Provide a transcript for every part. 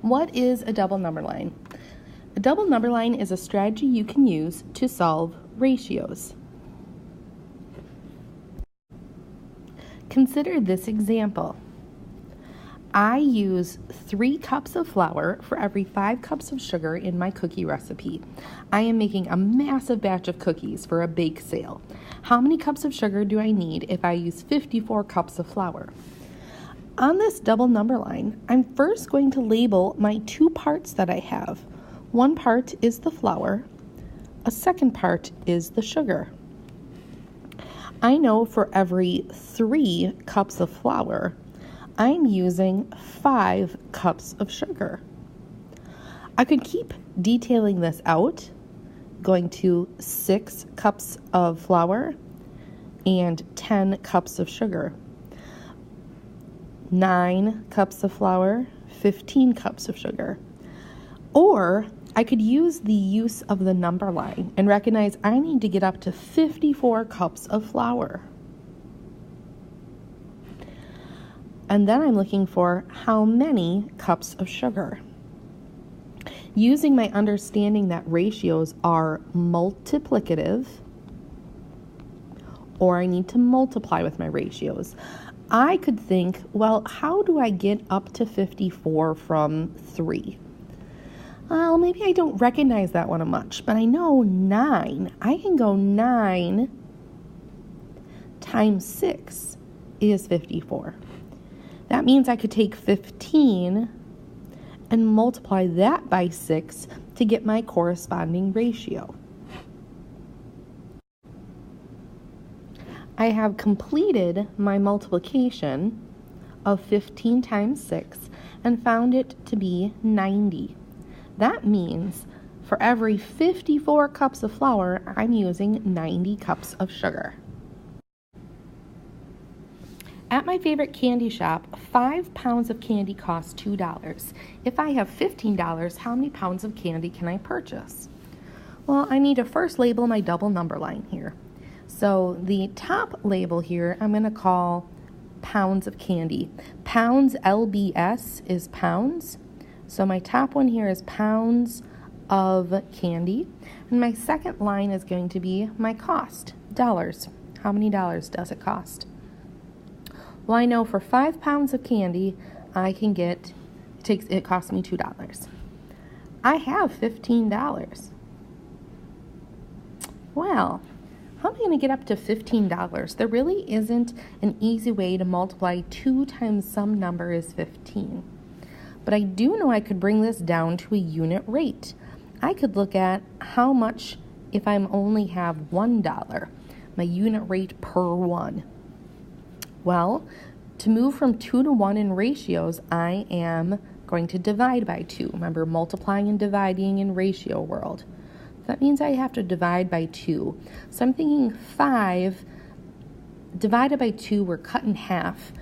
What is a double number line? A double number line is a strategy you can use to solve ratios. Consider this example. I use 3 cups of flour for every 5 cups of sugar in my cookie recipe. I am making a massive batch of cookies for a bake sale. How many cups of sugar do I need if I use 54 cups of flour? On this double number line, I'm first going to label my 2 parts that I have. One part is the flour, a second part is the sugar. I know for every 3 cups of flour, I'm using 5 cups of sugar. I could keep detailing this out, going to 6 cups of flour and 10 cups of sugar. 9 cups of flour, 15 cups of sugar. Or I could use the use of the number line and recognize I need to get up to 54 cups of flour. And then I'm looking for how many cups of sugar. Using my understanding that ratios are multiplicative, or I need to multiply with my ratios, I could think, well, how do I get up to 54 from 3? Well, maybe I don't recognize that one much, but I know 9. I can go 9 times 6 is 54. That means I could take 15 and multiply that by 6 to get my corresponding ratio. I have completed my multiplication of 15 times 6 and found it to be 90. That means for every 54 cups of flour, I'm using 90 cups of sugar. At my favorite candy shop, 5 pounds of candy costs $2. If I have $15, how many pounds of candy can I purchase? Well, I need to first label my double number line here. So the top label here, I'm going to call pounds of candy. Pounds, LBS, is pounds. So my top one here is pounds of candy. And my second line is going to be my cost, dollars. How many dollars does it cost? Well, I know for 5 pounds of candy, I can get, it costs me $2. I have $15. Well, how am I going to get up to $15? There really isn't an easy way to multiply 2 times some number is 15. But I do know I could bring this down to a unit rate. I could look at how much if I only have $1, my unit rate per 1. Well, to move from 2 to 1 in ratios, I am going to divide by 2. Remember, multiplying and dividing in ratio world. That means I have to divide by 2. So I'm thinking 5 divided by 2, or cut in half,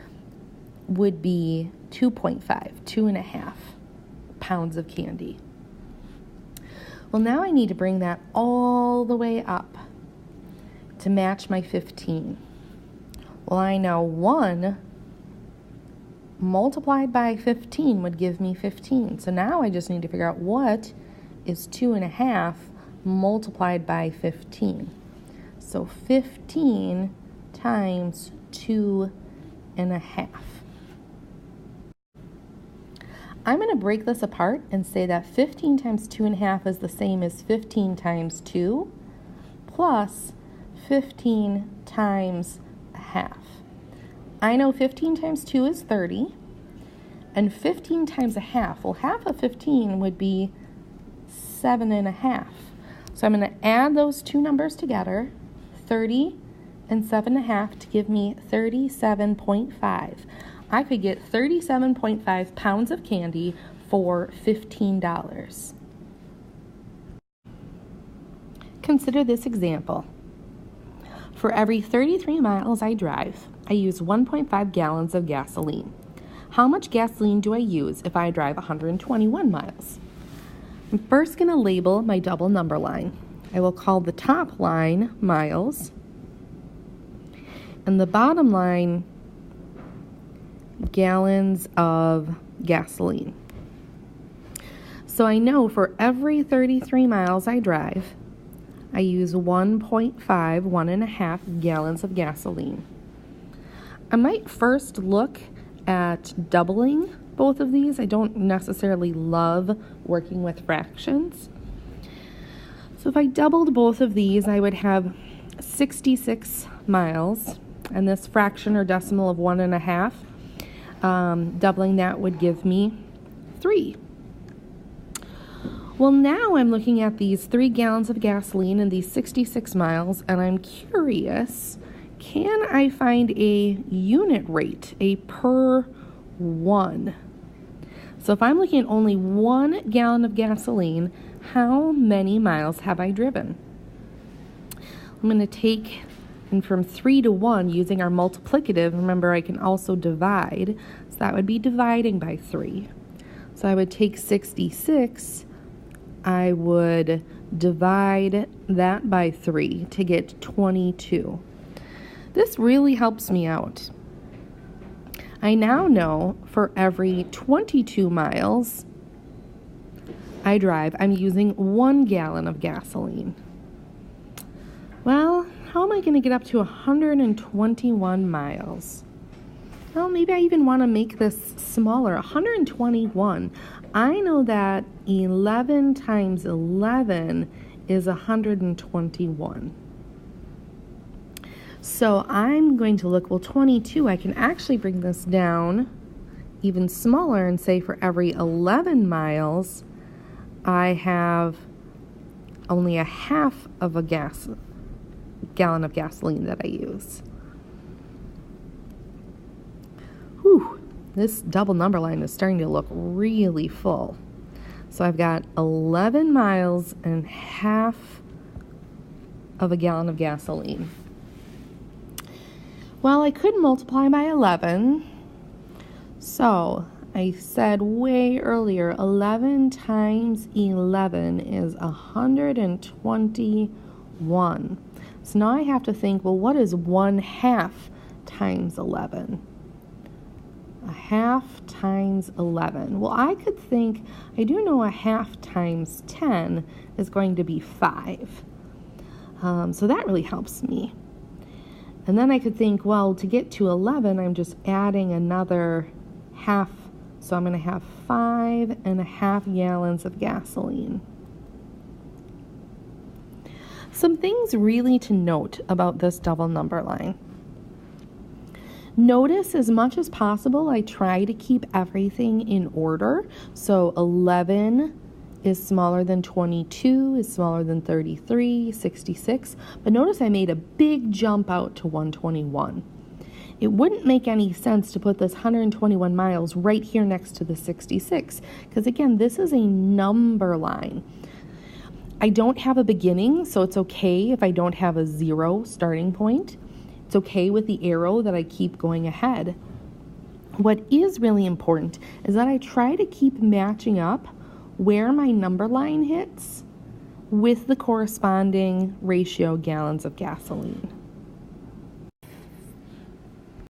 would be 2.5, 2.5 pounds of candy. Well, now I need to bring that all the way up to match my 15. Well, I know 1 multiplied by 15 would give me 15. So now I just need to figure out what is 2.5 multiplied by 15. So 15 times 2.5. I'm going to break this apart and say that 15 times 2.5 is the same as 15 times 2 plus 15 times a half. I know 15 times 2 is 30, and 15 times a half, well, half of 15 would be 7.5. So I'm going to add those two numbers together, 30 and 7.5, to give me 37.5. I could get 37.5 pounds of candy for $15. Consider this example. For every 33 miles I drive, I use 1.5 gallons of gasoline. How much gasoline do I use if I drive 121 miles? I'm first going to label my double number line. I will call the top line miles and the bottom line gallons of gasoline. So I know for every 33 miles I drive, I use 1.5 gallons of gasoline. I might first look at doubling both of these. I don't necessarily love working with fractions. So if I doubled both of these, I would have 66 miles, and this fraction or decimal of 1.5, doubling that would give me 3. Well, now I'm looking at these 3 gallons of gasoline and these 66 miles, and I'm curious, can I find a unit rate, a per one? So if I'm looking at only 1 gallon of gasoline, how many miles have I driven? I'm going to take, and from 3 to 1, using our multiplicative, remember I can also divide, so that would be dividing by 3. So I would take 66, I would divide that by 3 to get 22. This really helps me out. I now know for every 22 miles I drive, I'm using 1 gallon of gasoline. Well, how am I going to get up to 121 miles? Well, maybe I even want to make this smaller, 121. I know that 11 times 11 is 121. So I'm going to look, well, 22, I can actually bring this down even smaller and say for every 11 miles, I have only a half of a gallon of gasoline that I use. Whew, this double number line is starting to look really full. So I've got 11 miles and half of a gallon of gasoline. Well, I could multiply by 11. So I said way earlier, 11 times 11 is 121. So now I have to think, well, what is 1/2 times 11? 1/2 times 11. Well, I could think, I do know 1/2 times 10 is going to be 5. So that really helps me. And then I could think, well, to get to 11, I'm just adding another half. So I'm going to have 5.5 gallons of gasoline. Some things really to note about this double number line. Notice as much as possible, I try to keep everything in order. So 11 is smaller than 22, is smaller than 33, 66. But notice I made a big jump out to 121. It wouldn't make any sense to put this 121 miles right here next to the 66, because again, this is a number line. I don't have a beginning, so it's okay if I don't have a 0 starting point. It's okay with the arrow that I keep going ahead. What is really important is that I try to keep matching up where my number line hits with the corresponding ratio gallons of gasoline.